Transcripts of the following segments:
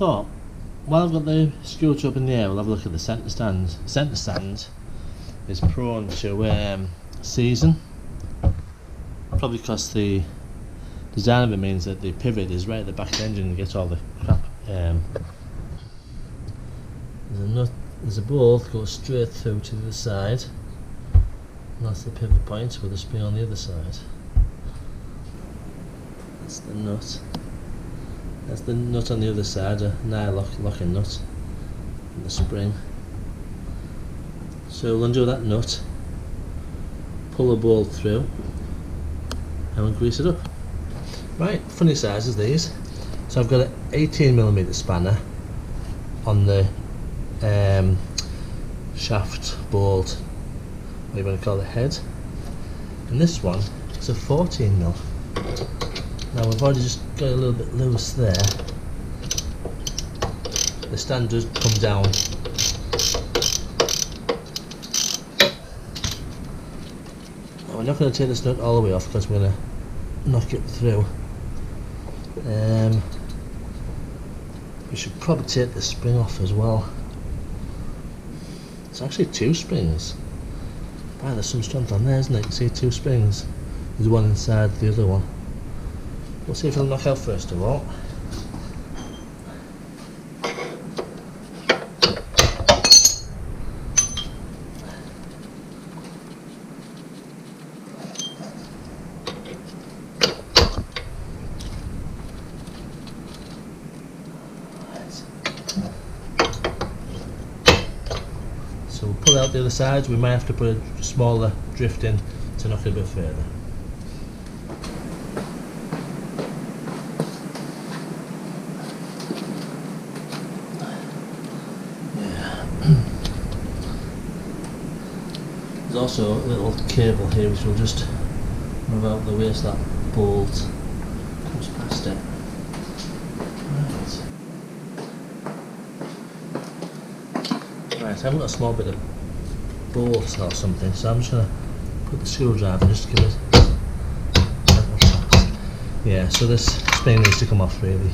thought, while I've got the scooter up in the air, we'll have a look at the centre stand. Centre stand is prone to season, probably because the design of it means that the pivot is right at the back of the engine and gets all the crap. There's a bolt that goes straight through to the other side, and that's the pivot point with the spring on the other side. That's the nut. That's the nut on the other side, a locking nut, and the spring. So we'll undo that nut, pull the bolt through, and we'll grease it up. Right, funny sizes these. So I've got an 18mm spanner on the shaft bolt, what you want to call it, head, and this one is a 14mm. Now we've already just got a little bit loose there. The stand does come down. Now we're not going to take this nut all the way off because we're going to knock it through. We should probably take the spring off as well. It's actually two springs. Wow, there's some strength on there, isn't it? You can see two springs. There's one inside the other one. We'll see if it'll knock out first of all. So we'll pull out the other sides. We might have to put a smaller drift in to knock it a bit further. There's also a little cable here which will just move out the way so that bolt comes past it. Right, I haven't got a small bit of bolt or something, so I'm just going to put the screwdriver just to give it. Yeah, so this spring needs to come off really.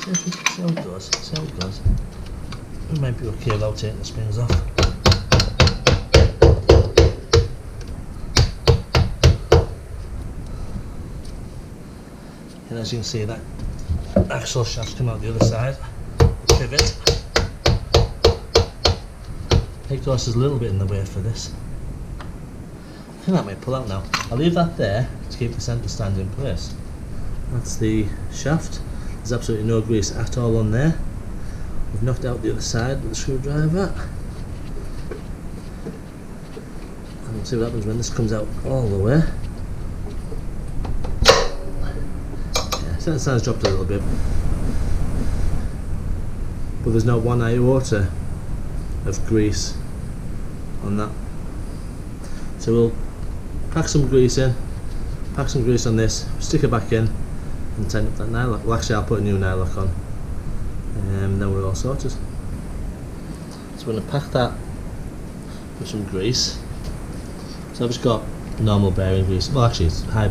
See how it goes, see how it goes. It might be okay without taking the springs off. And as you can see, that axle shaft's come out the other side. The pivot. Of course, there's a little bit in the way for this. I think that might pull out now. I'll leave that there to keep the centre stand in place. That's the shaft. There's absolutely no grease at all on there. We've knocked out the other side with the screwdriver. And we'll see what happens when this comes out all the way. Yeah, so the stand's dropped a little bit. But there's not one iota of grease on that. So we'll pack some grease in, pack some grease on this, stick it back in, and tighten up that nylock. Well, actually I'll put a new nylock on. And then we're all sorted. So we're going to pack that with some grease. So I've just got normal bearing grease. Well, actually it's high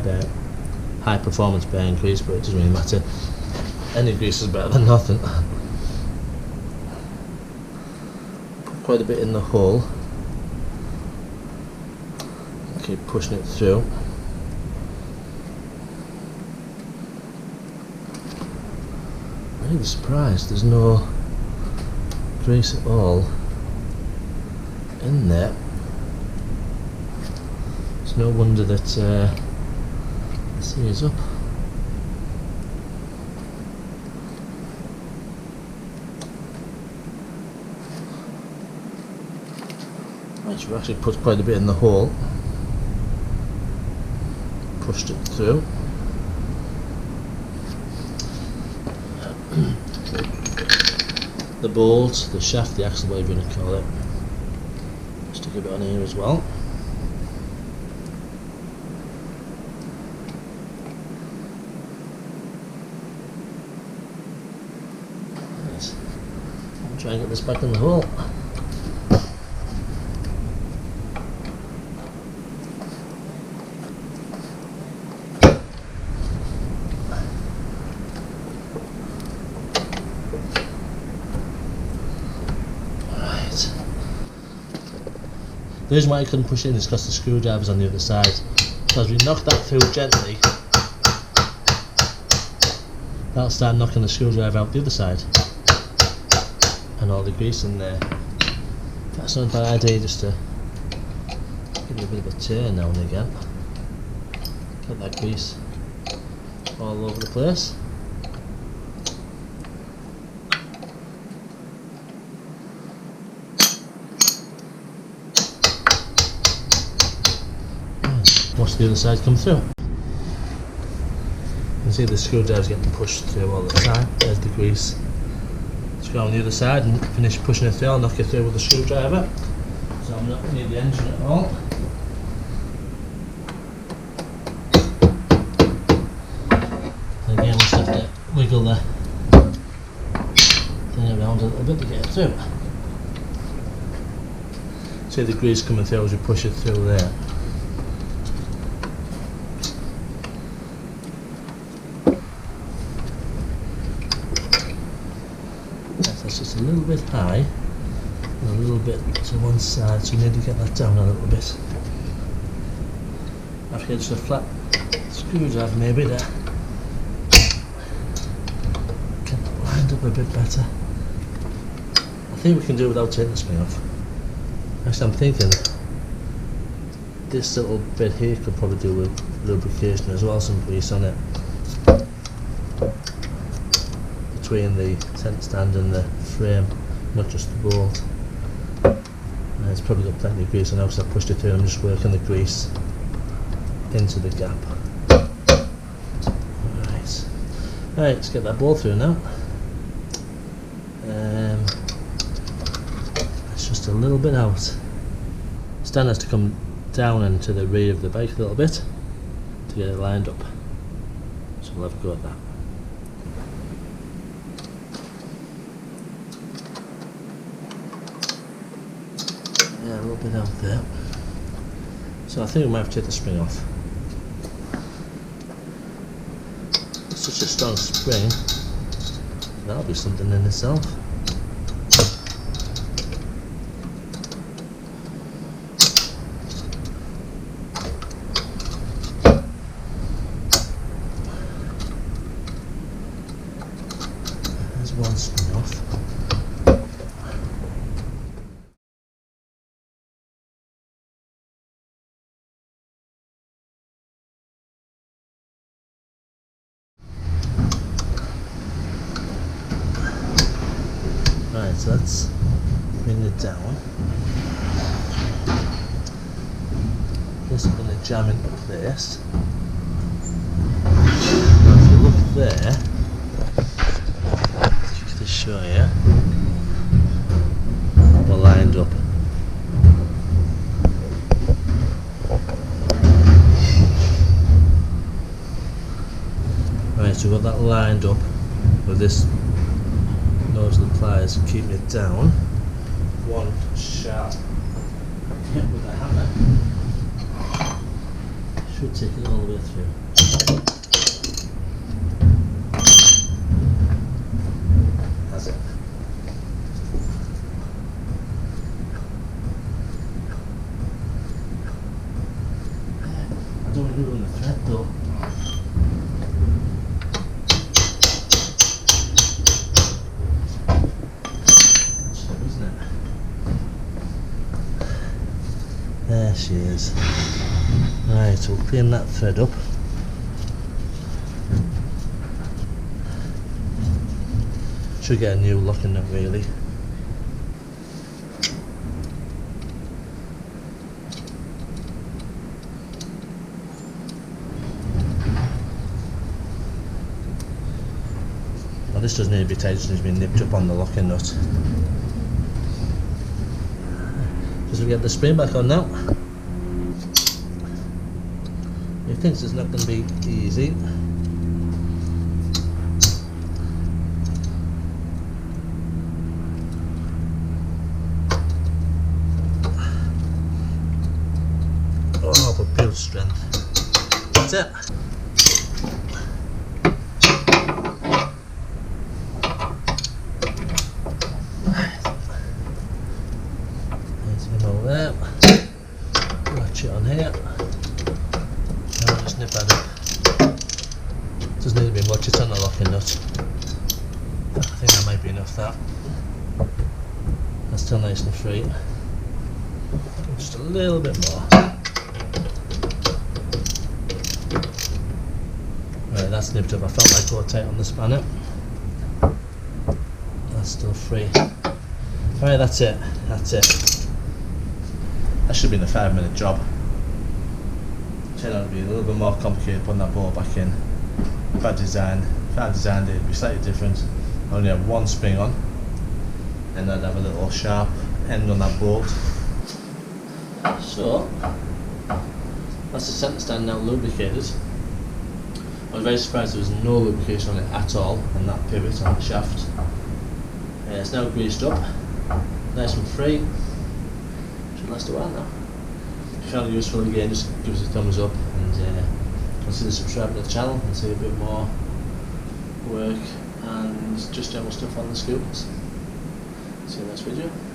performance bearing grease, but it doesn't really matter. Any grease is better than nothing. Put quite a bit in the hole. Keep pushing it through. I'm really surprised there's no grease at all in there. It's no wonder that the seat up. Right, we've actually put quite a bit in the hole. Pushed it through. The bolt, the shaft, the axle, whatever you want to call it. Stick a bit on here as well. Nice. I'll try and get this back in the hole. The reason why I couldn't push it in is because the screwdriver's on the other side. So as we knock that through gently, that'll start knocking the screwdriver out the other side and all the grease in there. That's not a bad idea, just to give it a bit of a turn now and again. Get that grease all over the place. Watch the other side come through. You can see the screwdriver's getting pushed through all the time. There's the grease. Let's go on the other side and finish pushing it through. I'll knock it through with the screwdriver, so I'm not near the engine at all. And again, we'll just have to wiggle the thing around a little bit to get it through. See the grease coming through as we push it through there. That's just a little bit high and a little bit to one side, so you need to get that down a little bit. I've got just a flat screwdriver maybe there. Get that lined up a bit better. I think we can do it without taking the spring off. Actually, I'm thinking this little bit here could probably do with lubrication as well, some grease on it. Between the center stand and the frame, not just the bolt. And it's probably got plenty of grease on now because I pushed it through and I'm just working the grease into the gap. Alright, let's get that bolt through now. It's just a little bit out. Stand has to come down and to the rear of the bike a little bit to get it lined up. So we'll have a go at that. Yeah, a little bit out there. So I think we might have to take the spring off. It's such a strong spring. That'll be something in itself. There's one spring off. Right, so let's bring it down. This is going to jam into place. Now if you look there, just to show you, we're lined up. Right, so we've got that lined up with this nose of the pliers and keeping it down. One sharp hit with the hammer should take it all the way through. That's it. I don't want to ruin the thread though. There she is. Right, so we'll clean that thread up. Should get a new locking nut really. Now this doesn't need to be tight, it just needs to be nipped up on the locking nut. Just we get the spring back on now. He thinks it's not going to be easy. Oh, but build strength. That's it. watch it on the locking nut. I think that might be enough, that. That's still nice and free. Just a little bit more. Right, that's nipped up. I felt like go tight on the spanner. That's still free. Right, that's it. That's it. That should have been a 5-minute job. Turned out to be a little bit more complicated putting that bolt back in. If I designed it, it'd be slightly different. I only have one spring on, and I'd have a little sharp end on that bolt. So that's the centre stand now lubricated. I was very surprised there was no lubrication on it at all, and that pivot on the shaft. It's now greased up, nice and free. Should last a while now. If you found it useful, again, just give us a thumbs up and consider subscribing to the channel and see a bit more work and just general stuff on the scooters. See you in the next video.